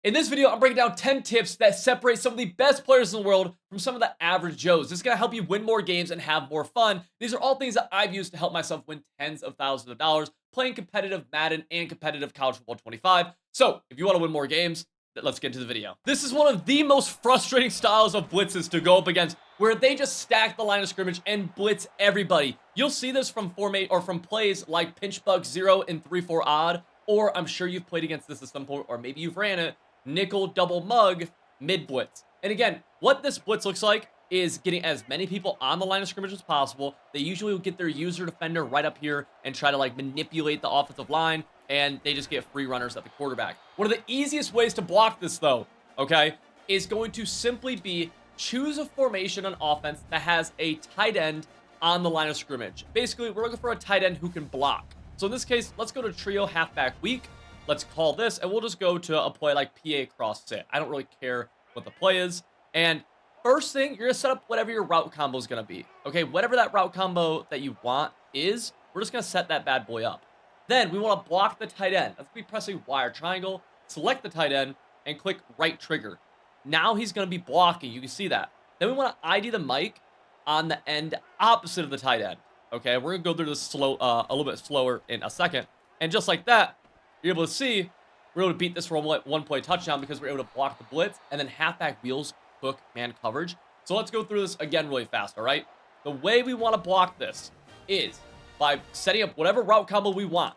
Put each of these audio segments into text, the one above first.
In this video, I'm breaking down 10 tips that separate some of the best players in the world from some of the average Joes. This is going to help you win more games and have more fun. These are all things that I've used to help myself win tens of thousands of dollars playing competitive Madden and competitive College Football 25. So, if you want to win more games, let's get into the video. This is one of the most frustrating styles of blitzes to go up against, where they just stack the line of scrimmage and blitz everybody. You'll see this from plays like pinch bug 0 and 3-4 odd, or I'm sure you've played against this at some point, or maybe you've ran it. Nickel double mug mid blitz. And again, what this blitz looks like is getting as many people on the line of scrimmage as possible. They usually will get their user defender right up here and try to like manipulate the offensive line, and they just get free runners at the quarterback. One of the easiest ways to block this though, okay, is going to simply be choose a formation on offense that has a tight end on the line of scrimmage. Basically, we're looking for a tight end who can block. So in this case, let's go to trio halfback weak. Let's call this, and we'll just go to a play like PA cross sit. I don't really care what the play is. And first thing, you're going to set up whatever your route combo is going to be. Okay, whatever that route combo that you want is, we're just going to set that bad boy up. Then we want to block the tight end. That's going to be pressing Y or triangle, select the tight end, and click right trigger. Now he's going to be blocking. You can see that. Then we want to ID the mic on the end opposite of the tight end. Okay, we're going to go through this a little bit slower in a second. And just like that, you're able to see we're able to beat this for a one-play touchdown because we're able to block the blitz and then halfback wheels hook man coverage. So let's go through this again really fast, all right? The way we want to block this is by setting up whatever route combo we want.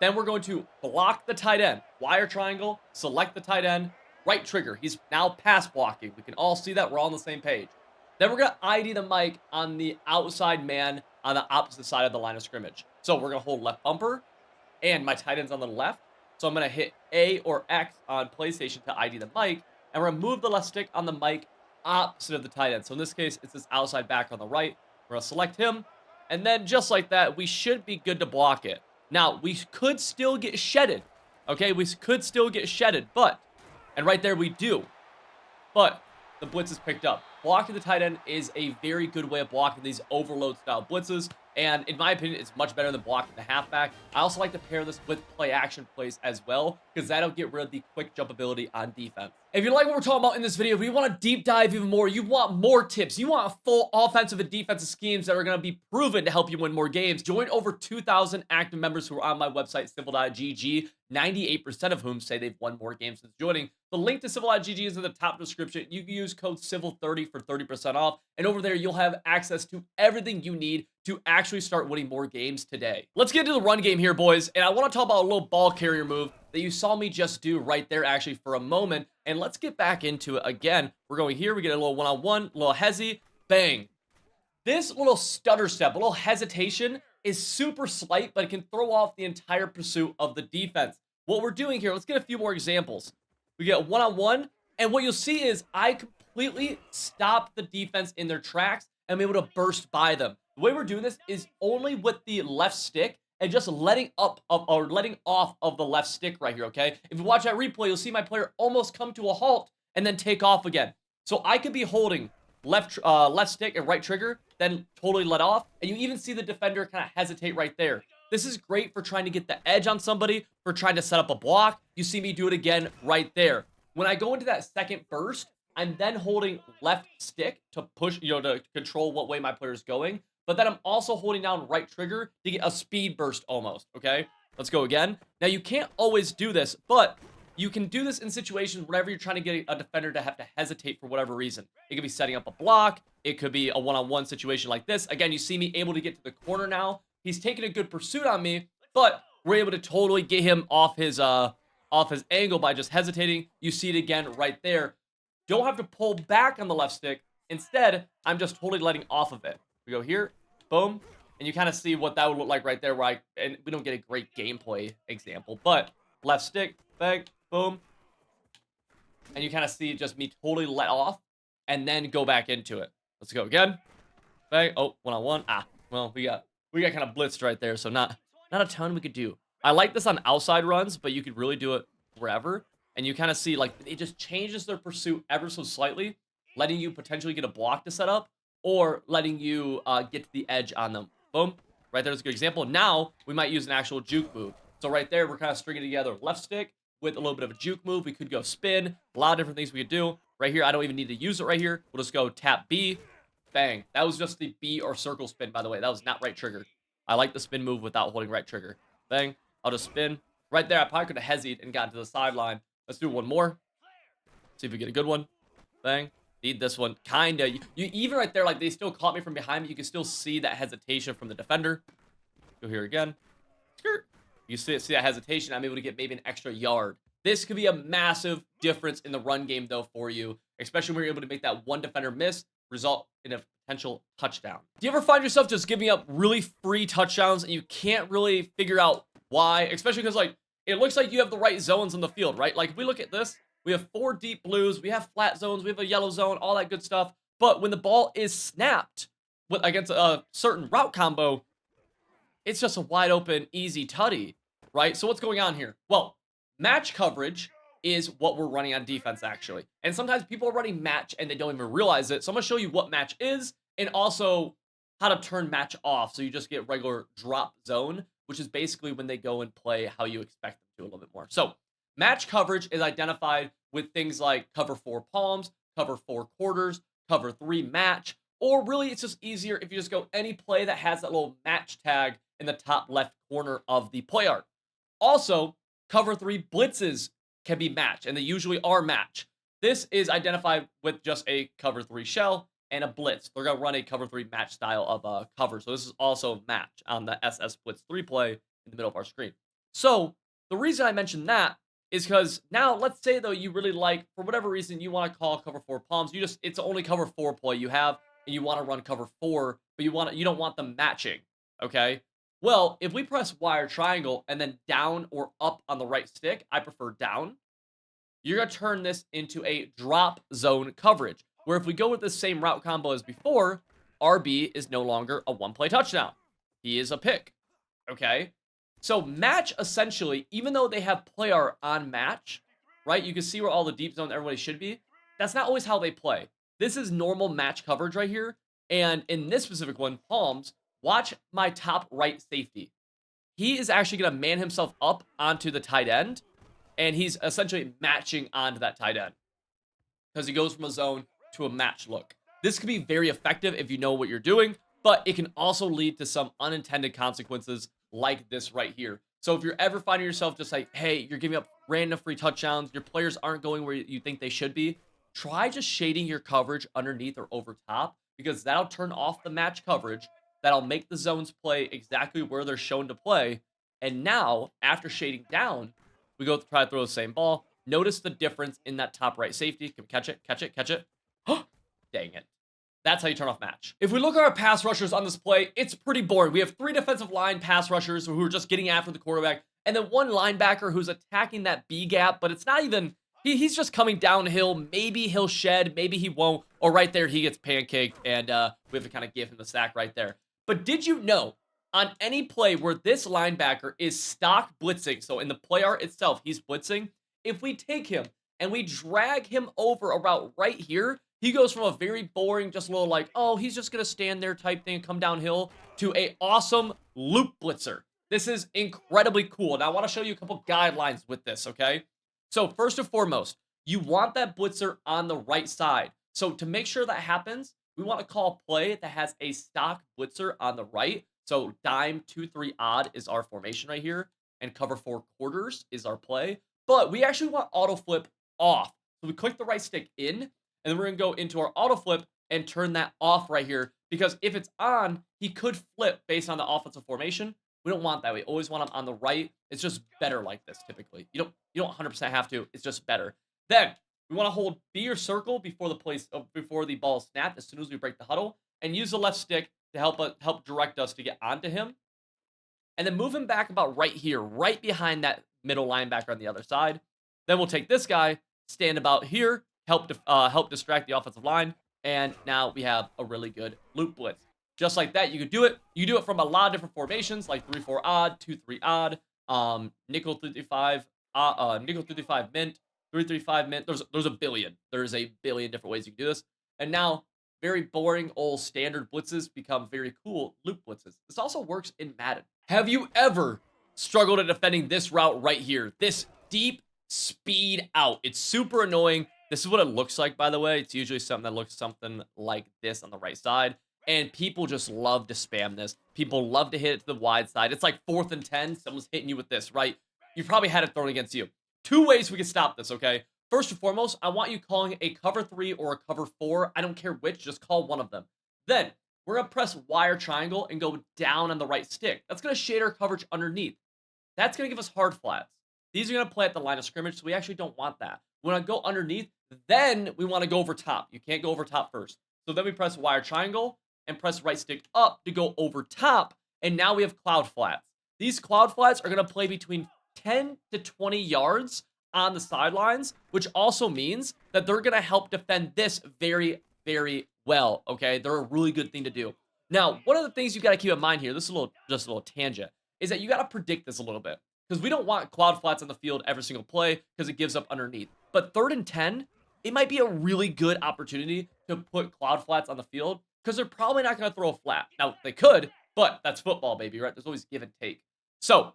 Then we're going to block the tight end. Y or triangle, select the tight end, right trigger. He's now pass blocking. We can all see that. We're all on the same page. Then we're going to ID the mic on the outside man on the opposite side of the line of scrimmage. So we're going to hold left bumper, and my tight end's on the left. So I'm going to hit A or X on PlayStation to ID the mic, and we're going to move the left stick on the mic opposite of the tight end. So in this case, it's this outside back on the right. We're going to select him, and then just like that, we should be good to block it. Now, we could still get shedded, okay? We could still get shedded, and right there we do, but the blitz is picked up. Blocking the tight end is a very good way of blocking these overload style blitzes. And in my opinion, it's much better than blocking the halfback. I also like to pair this with play action plays as well, because that'll get rid of the quick jump ability on defense. If you like what we're talking about in this video, if you want to deep dive even more, you want more tips, you want full offensive and defensive schemes that are going to be proven to help you win more games, join over 2,000 active members who are on my website, civil.gg, 98% of whom say they've won more games since joining. The link to civil.gg is in the top description. You can use code CIVIL30 for 30% off, and over there you'll have access to everything you need to actually start winning more games today. Let's get into the run game here, boys, and I want to talk about a little ball carrier move that you saw me just do right there actually for a moment, and let's get back into it again. We're going here, we get a little one-on-one, little Hesi, bang. This little stutter step, a little hesitation is super slight, but it can throw off the entire pursuit of the defense. What we're doing here, let's get a few more examples. We get one-on-one, and what you'll see is I completely stop the defense in their tracks and I'm able to burst by them. The way we're doing this is only with the left stick and just letting off of the left stick right here, okay? If you watch that replay, you'll see my player almost come to a halt and then take off again. So I could be holding left stick and right trigger, then totally let off, and you even see the defender kind of hesitate right there. This is great for trying to get the edge on somebody, for trying to set up a block. You see me do it again right there. When I go into that second burst, I'm then holding left stick to push, to control what way my player is going. But then I'm also holding down right trigger to get a speed burst almost, okay? Let's go again. Now, you can't always do this, but you can do this in situations whenever you're trying to get a defender to have to hesitate for whatever reason. It could be setting up a block. It could be a one-on-one situation like this. Again, you see me able to get to the corner now. He's taking a good pursuit on me, but we're able to totally get him off his angle by just hesitating. You see it again right there. Don't have to pull back on the left stick. Instead, I'm just totally letting off of it. We go here, boom, and you kind of see what that would look like right there, and we don't get a great gameplay example, but left stick, bang, boom, and you kind of see just me totally let off and then go back into it. Let's go again. Bang. Oh, one-on-one. Well, we got kind of blitzed right there, so not a ton we could do. I like this on outside runs, but you could really do it wherever. And you kind of see, like, it just changes their pursuit ever so slightly, letting you potentially get a block to set up, or letting you get to the edge on them. Boom. Right there's a good example. Now, we might use an actual juke move. So right there, we're kind of stringing together left stick, with a little bit of a juke move. We could go spin, a lot of different things we could do. Right here, I don't even need to use it right here. We'll just go tap B, bang. That was just the B or circle spin, by the way. That was not right trigger. I like the spin move without holding right trigger. Bang, I'll just spin. Right there, I probably could have hesitated and gotten to the sideline. Let's do one more. See if we get a good one. Bang. Need this one. Kinda. You even right there, like, they still caught me from behind me. You can still see that hesitation from the defender. Go here again. Skirt. You see that hesitation. I'm able to get maybe an extra yard. This could be a massive difference in the run game, though, for you. Especially when you're able to make that one defender miss, result in a potential touchdown. Do you ever find yourself just giving up really free touchdowns and you can't really figure out why? Especially because, like, it looks like you have the right zones on the field, right? Like, if we look at this, we have 4 deep blues, we have flat zones, we have a yellow zone, all that good stuff. But when the ball is snapped against a certain route combo, it's just a wide open, easy tutty, right? So what's going on here? Well, match coverage is what we're running on defense, actually. And sometimes people are running match and they don't even realize it. So I'm going to show you what match is and also how to turn match off. So you just get regular drop zone, which is basically when they go and play how you expect them to a little bit more. So match coverage is identified with things like cover 4 palms, cover 4 quarters, cover 3 match, or really it's just easier if you just go any play that has that little match tag in the top left corner of the play art. Also, cover 3 blitzes can be match, and they usually are match. This is identified with just a cover 3 shell and a blitz. They're going to run a cover 3 match style of cover. So this is also match on the SS Blitz 3 play in the middle of our screen. So the reason I mentioned that is because now, let's say though you really like, for whatever reason, you want to call cover 4 palms. It's only cover 4 play you have, and you want to run cover 4, but you don't want them matching. Okay. Well, if we press Y or triangle and then down or up on the right stick, I prefer down. You're going to turn this into a drop zone coverage, where if we go with the same route combo as before, RB is no longer a 1-play touchdown. He is a pick. Okay. So match, essentially, even though they have play art on match, right? You can see where all the deep zone everybody should be. That's not always how they play. This is normal match coverage right here. And in this specific one, palms, watch my top right safety. He is actually going to man himself up onto the tight end, and he's essentially matching onto that tight end because he goes from a zone to a match look. This could be very effective if you know what you're doing, but it can also lead to some unintended consequences like this right here. So if you're ever finding yourself just like, hey, you're giving up random free touchdowns, your players aren't going where you think they should be, try just shading your coverage underneath or over top, because that'll turn off the match coverage. That'll make the zones play exactly where they're shown to play. And now, after shading down, we go try to throw the same ball. Notice the difference in that top right safety. Can we catch it? Catch it? Catch it? Dang it. That's how you turn off match. If we look at our pass rushers on this play, it's pretty boring. We have 3 defensive line pass rushers who are just getting after the quarterback, and then 1 linebacker who's attacking that B gap, but it's not even, he's just coming downhill. Maybe he'll shed, maybe he won't, or right there he gets pancaked, and we have to kind of give him the sack right there. But did you know, on any play where this linebacker is stock blitzing, so in the play art itself, he's blitzing, if we take him and we drag him over about right here, he goes from a very boring, just a little like, oh, he's just going to stand there type thing and come downhill, to a awesome loop blitzer. This is incredibly cool. Now, I want to show you a couple guidelines with this, okay? So first and foremost, you want that blitzer on the right side. So to make sure that happens, we want to call a play that has a stock blitzer on the right. So dime 2-3 odd is our formation right here, and cover 4 quarters is our play. But we actually want auto flip off. So we click the right stick in, and then we're going to go into our auto flip and turn that off right here, because if it's on, he could flip based on the offensive formation. We don't want that. We always want him on the right. It's just better like this typically. You don't 100% have to. It's just better. Then we want to hold B or circle before the ball is snapped as soon as we break the huddle, and use the left stick to help direct us to get onto him. And then move him back about right here, right behind that middle linebacker on the other side. Then we'll take this guy, stand about here, help distract the offensive line, and now we have a really good loop blitz. Just like that, you could do it. You do it from a lot of different formations, like 3-4 odd, 2-3 odd, nickel 3-5, nickel 3-5 mint, 3-3-5 mint. There's a billion. There's a billion different ways you can do this. And now, very boring old standard blitzes become very cool loop blitzes. This also works in Madden. Have you ever struggled at defending this route right here? This deep speed out. It's super annoying. This is what it looks like, by the way. It's usually something that looks something like this on the right side. And people just love to spam this. People love to hit it to the wide side. It's like 4th and 10. Someone's hitting you with this, right? You've probably had it thrown against you. 2 ways we can stop this, okay? First and foremost, I want you calling a cover 3 or a cover 4. I don't care which. Just call one of them. Then, we're going to press Y or triangle and go down on the right stick. That's going to shade our coverage underneath. That's going to give us hard flats. These are going to play at the line of scrimmage, so we actually don't want that. We want to go underneath, then we want to go over top. You can't go over top first. So then we press Y or triangle and press right stick up to go over top, and now we have cloud flats. These cloud flats are going to play between 10 to 20 yards on the sidelines, which also means that they're going to help defend this very, very well, okay? They're a really good thing to do. Now, one of the things you got to keep in mind here, this is just a little tangent, is that you got to predict this a little bit. Because we don't want cloud flats on the field every single play because it gives up underneath. But 3rd and 10, it might be a really good opportunity to put cloud flats on the field because they're probably not going to throw a flat. Now, they could, but that's football, baby, right? There's always give and take. So,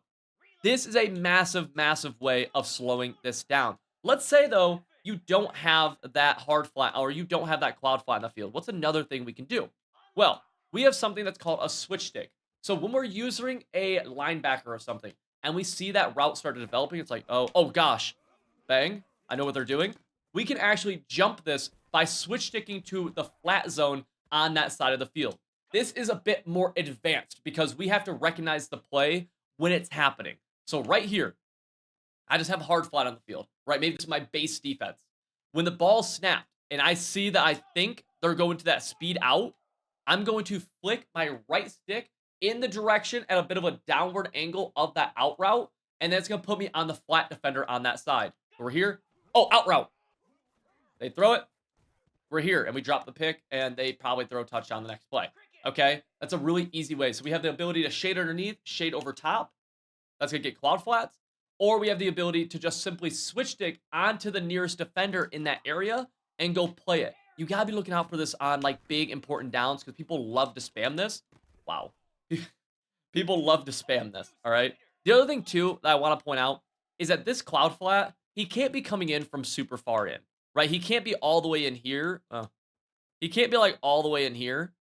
this is a massive, massive way of slowing this down. Let's say, though, you don't have that hard flat or you don't have that cloud flat on the field. What's another thing we can do? Well, we have something that's called a switch stick. So, when we're using a linebacker or something, and we see that route started developing, it's like, oh gosh, bang, I know what they're doing. We can actually jump this by switch sticking to the flat zone on that side of the field. This is a bit more advanced because we have to recognize the play when it's happening. So right here, I just have hard flat on the field, right? Maybe this is my base defense. When the ball snapped and I see that I think they're going to that speed out, I'm going to flick my right stick in the direction at a bit of a downward angle of that out route, and then it's going to put me on the flat defender on that side. So we're here. Oh, out route. They throw it. We're here, and we drop the pick, and they probably throw a touchdown the next play. Okay? That's a really easy way. So we have the ability to shade underneath, shade over top. That's going to get cloud flats. Or we have the ability to just simply switch stick onto the nearest defender in that area and go play it. You got to be looking out for this on, like, big, important downs because people love to spam this. Wow. People love to spam this, all right? The other thing, too, that I want to point out is that this cloud flat, he can't be coming in from super far in, right? He can't be all the way in here. He can't be, like, all the way in here,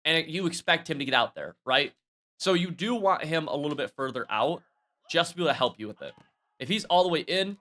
and you expect him to get out there, right? So you do want him a little bit further out just to be able to help you with it. If he's all the way in,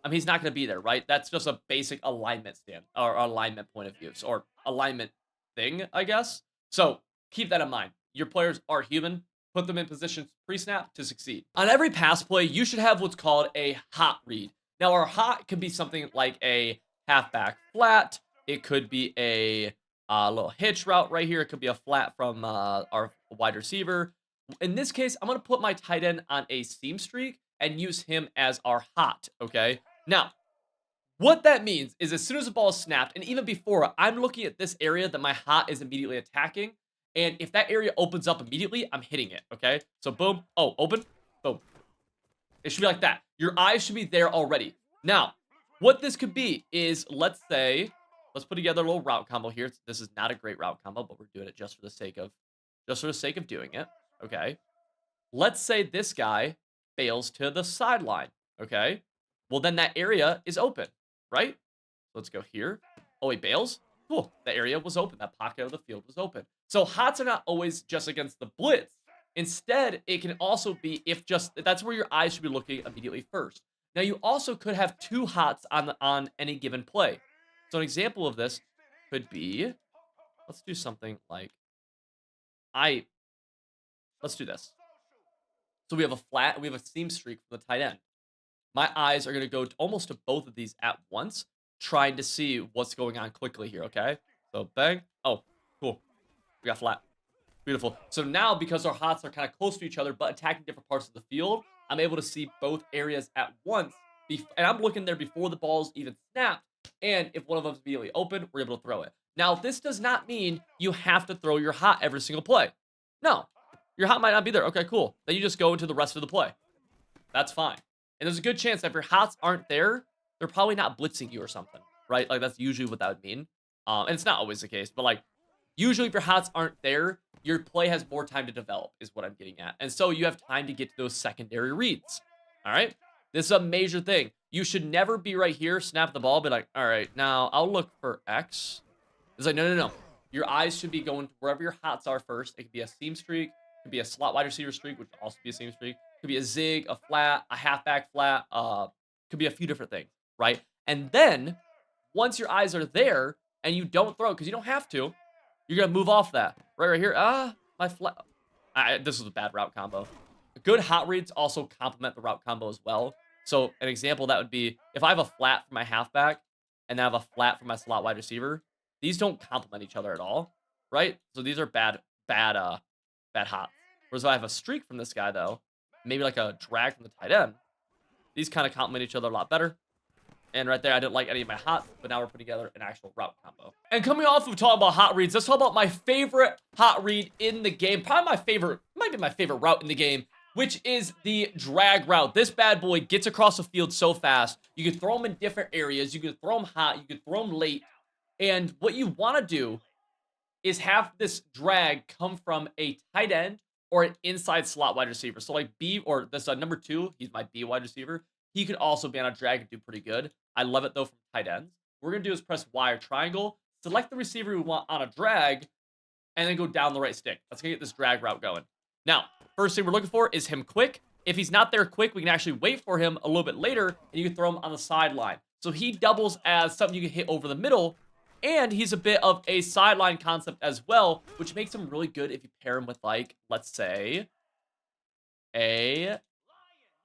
I mean, he's not going to be there, right? That's just a basic alignment stand, or alignment point of view, or alignment thing, I guess. So keep that in mind. Your players are human. Put them in positions pre-snap to succeed. On every pass play, you should have what's called a hot read. Now, our hot could be something like a halfback flat. It could be a little hitch route right here. It could be a flat from our wide receiver. In this case, I'm going to put my tight end on a seam streak and use him as our hot, okay? Now, what that means is as soon as the ball is snapped, and even before, I'm looking at this area that my hot is immediately attacking. And if that area opens up immediately, I'm hitting it, okay? So boom. Oh, open. Boom. It should be like that. Your eyes should be there already. Now, what this could be is, let's say, let's put together a little route combo here. This is not a great route combo, but we're doing it just for the sake of doing it, okay? Let's say this guy fails to the sideline, okay? Well, then that area is open, right? Let's go here. Oh, he bails? Cool. The area was open. That pocket of the field was open. So hots are not always just against the blitz. Instead, it can also be that's where your eyes should be looking immediately first. Now, you also could have 2 hots on any given play. So an example of this could be, let's do something like, let's do this. So we have a flat, we have a seam streak from the tight end. My eyes are going to go almost to both of these at once, trying to see what's going on quickly here, okay? So bang. Oh, cool. We got flat. Beautiful. So now, because our hots are kind of close to each other, but attacking different parts of the field, I'm able to see both areas at once. And I'm looking there before the ball's even snapped. And if one of them's immediately open, we're able to throw it. Now, this does not mean you have to throw your hot every single play. No. Your hot might not be there. Okay, cool. Then you just go into the rest of the play. That's fine. And there's a good chance that if your hots aren't there, they're probably not blitzing you or something, right? Like, that's usually what that would mean. And it's not always the case, but, like, usually if your hots aren't there, your play has more time to develop, is what I'm getting at. And so you have time to get to those secondary reads, all right? This is a major thing. You should never be right here, snap the ball, be like, all right, now I'll look for X. It's like, no, no, no. Your eyes should be going to wherever your hots are first. It could be a seam streak, it could be a slot wide receiver streak, which would also be a seam streak. It could be a zig, a flat, a halfback flat. Could be a few different things, right? And then once your eyes are there and you don't throw, because you don't have to, you're gonna move off that. Right here. My flat. This is a bad route combo. Good hot reads also complement the route combo as well. So an example that would be if I have a flat for my halfback and I have a flat for my slot wide receiver, these don't complement each other at all, right? So these are bad hots. Whereas if I have a streak from this guy though, maybe like a drag from the tight end, these kind of complement each other a lot better. And right there, I didn't like any of my hots, but now we're putting together an actual route combo. And coming off of talking about hot reads, let's talk about my favorite hot read in the game. Probably my favorite, might be my favorite route in the game, which is the drag route. This bad boy gets across the field so fast. You can throw him in different areas. You can throw him hot. You can throw him late. And what you want to do is have this drag come from a tight end or an inside slot wide receiver. So like B, or this number 2, he's my B wide receiver. He could also be on a drag and do pretty good. I love it though from tight ends. What we're going to do is press Y or triangle, select the receiver we want on a drag, and then go down the right stick. Let's get this drag route going. Now, first thing we're looking for is him quick. If he's not there quick, we can actually wait for him a little bit later, and you can throw him on the sideline. So he doubles as something you can hit over the middle, and he's a bit of a sideline concept as well, which makes him really good if you pair him with, like, let's say, a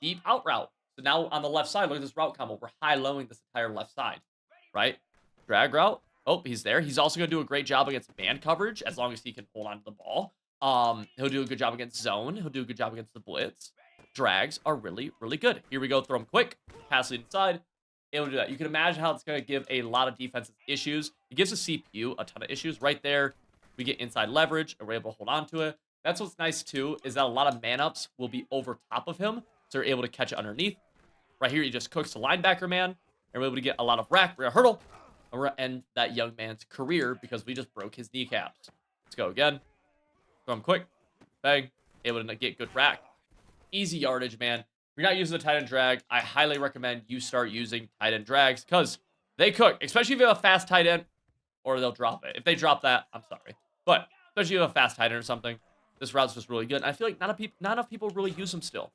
deep out route. So now on the left side, look at this route combo. We're high-lowing this entire left side, right? Drag route. Oh, he's there. He's also going to do a great job against man coverage as long as he can hold on to the ball. He'll do a good job against zone. He'll do a good job against the blitz. Drags are really, really good. Here we go. Throw him quick. Pass it inside. Able to do that. You can imagine how it's going to give a lot of defensive issues. It gives the CPU a ton of issues. Right there, we get inside leverage, and we're able to hold on to it. That's what's nice, too, is that a lot of man-ups will be over top of him, so you're able to catch it underneath. Right here, he just cooks the linebacker man, and we're able to get a lot of rack. We're going to hurdle, and we're going to end that young man's career because we just broke his kneecaps. Let's go again. Throw him quick. Bang. Able to get good rack. Easy yardage, man. If you're not using the tight end drag, I highly recommend you start using tight end drags because they cook, especially if you have a fast tight end, or they'll drop it. If they drop that, I'm sorry. But especially if you have a fast tight end or something, this route's just really good. And I feel like not enough people really use them still.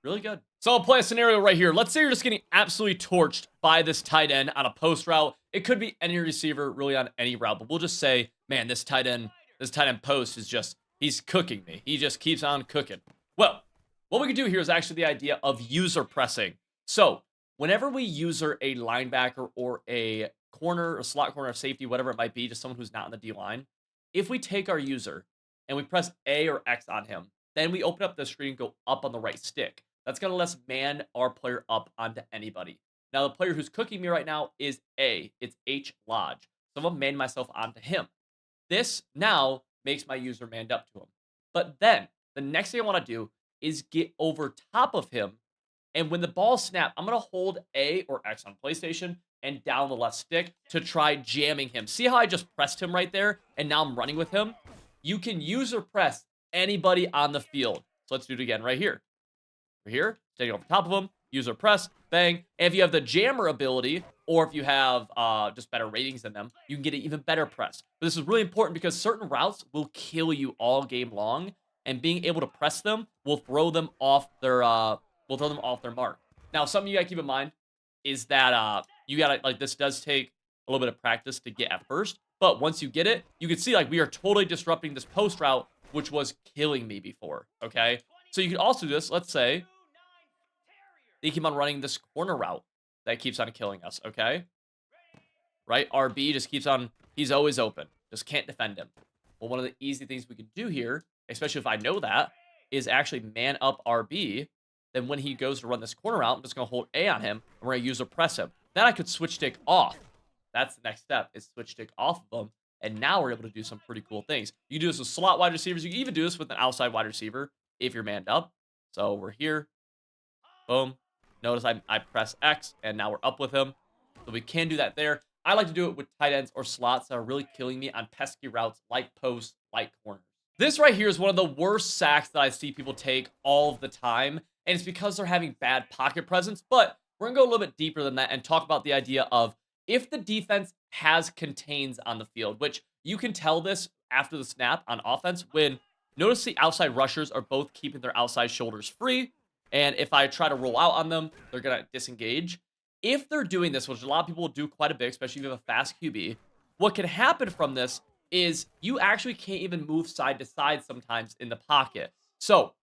Really good. So I'll play a scenario right here. Let's say you're just getting absolutely torched by this tight end on a post route. It could be any receiver really on any route, but we'll just say, man, this tight end post is just, he's cooking me. He just keeps on cooking. Well, what we could do here is actually the idea of user pressing. So whenever we user a linebacker or a corner, a slot corner, or safety, whatever it might be, just someone who's not in the D line, if we take our user and we press A or X on him, then we open up the screen and go up on the right stick. That's going to let us man our player up onto anybody. Now, the player who's cooking me right now is A. It's H Lodge. So I'm going to man myself onto him. This now makes my user manned up to him. But then, the next thing I want to do is get over top of him. And when the ball snaps, I'm going to hold A or X on PlayStation and down the left stick to try jamming him. See how I just pressed him right there? And now I'm running with him? You can user press anybody on the field. So let's do it again right here. We're here, staying over top of him, user press, bang. And if you have the jammer ability, or if you have just better ratings than them, you can get an even better press. But this is really important because certain routes will kill you all game long, and being able to press them will throw them off their mark. Now, something you gotta keep in mind is that you gotta, like, this does take a little bit of practice to get at first, but once you get it, you can see, like, we are totally disrupting this post route, which was killing me before, okay? So you can also do this, let's say, they keep on running this corner route that keeps on killing us, okay? Right? RB just keeps on, he's always open. Just can't defend him. Well, one of the easy things we can do here, especially if I know that, is actually man up RB. Then when he goes to run this corner route, I'm just going to hold A on him, and we're going to user press him. Then I could switch stick off. That's the next step, is switch stick off of them. And now we're able to do some pretty cool things. You can do this with slot wide receivers. You can even do this with an outside wide receiver if you're manned up. So we're here. Boom. Notice I press X, and now we're up with him. So we can do that there. I like to do it with tight ends or slots that are really killing me on pesky routes like posts, like corners. This right here is one of the worst sacks that I see people take all of the time. and it's because they're having bad pocket presence. But we're gonna go a little bit deeper than that and talk about the idea of if the defense has contains on the field, which you can tell this after the snap on offense when notice the outside rushers are both keeping their outside shoulders free. And if I try to roll out on them, they're gonna disengage. If they're doing this, which a lot of people will do quite a bit, especially if you have a fast QB, what can happen from this is you actually can't even move side to side sometimes in the pocket. So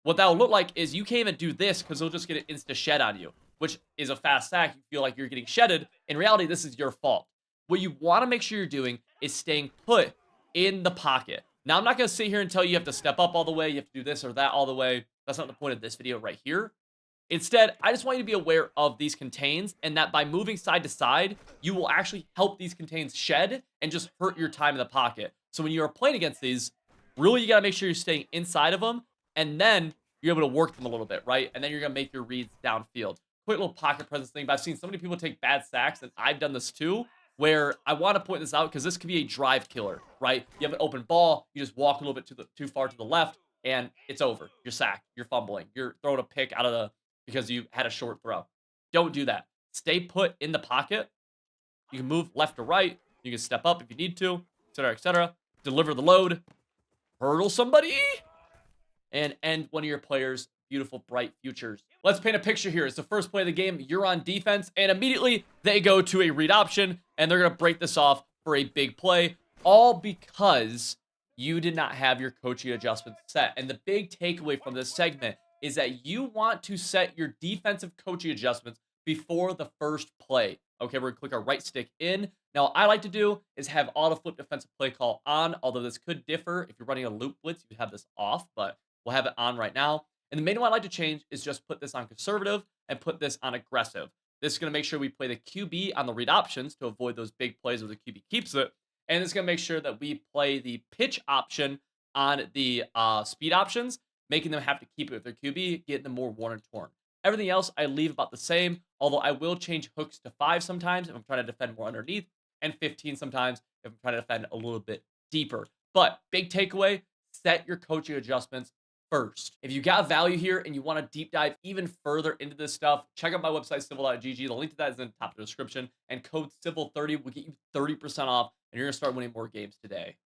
what that will look like is you can't even do this because they'll just get an insta shed on you, which is a fast sack. You feel like you're getting shedded. In reality, this is your fault. What you want to make sure you're doing is staying put in the pocket. Now, I'm not going to sit here and tell you have to step up all the way. You have to do this or that all the way. That's not the point of this video right here. Instead, I just want you to be aware of these contains and that by moving side to side, you will actually help these contains shed and just hurt your time in the pocket. So when you're playing against these, really you got to make sure you're staying inside of them and then you're able to work them a little bit, right? And then you're going to make your reads downfield. Quick little pocket presence thing, but I've seen so many people take bad sacks, and I've done this too, where I want to point this out because this could be a drive killer, right? You have an open ball, you just walk a little bit too far to the left, and it's over. You're sacked. You're fumbling. You're throwing a pick out of the because you had a short throw. Don't do that. Stay put in the pocket. You can move left or right. You can step up if you need to, etc., etc. Deliver the load. Hurdle somebody. And end one of your players' beautiful, bright futures. Let's paint a picture here. It's the first play of the game. You're on defense, and immediately they go to a read option, and they're going to break this off for a big play, all because you did not have your coaching adjustments set. And the big takeaway from this segment is that you want to set your defensive coaching adjustments before the first play. Okay, we're going to click our right stick in. Now, what I like to do is have auto flip defensive play call on, although this could differ. If you're running a loop blitz, you have this off, but we'll have it on right now. And the main one I like to change is just put this on conservative and put this on aggressive. This is going to make sure we play the QB on the read options to avoid those big plays where the QB keeps it. And it's going to make sure that we play the pitch option on the speed options, making them have to keep it with their QB, getting them more worn and torn. Everything else I leave about the same, although I will change hooks to 5 sometimes if I'm trying to defend more underneath, and 15 sometimes if I'm trying to defend a little bit deeper. But big takeaway, set your coaching adjustments first. If you got value here and you want to deep dive even further into this stuff, check out my website, civil.gg. The link to that is in the top of the description. And code CIVIL30 will get you 30% off, and you're going to start winning more games today.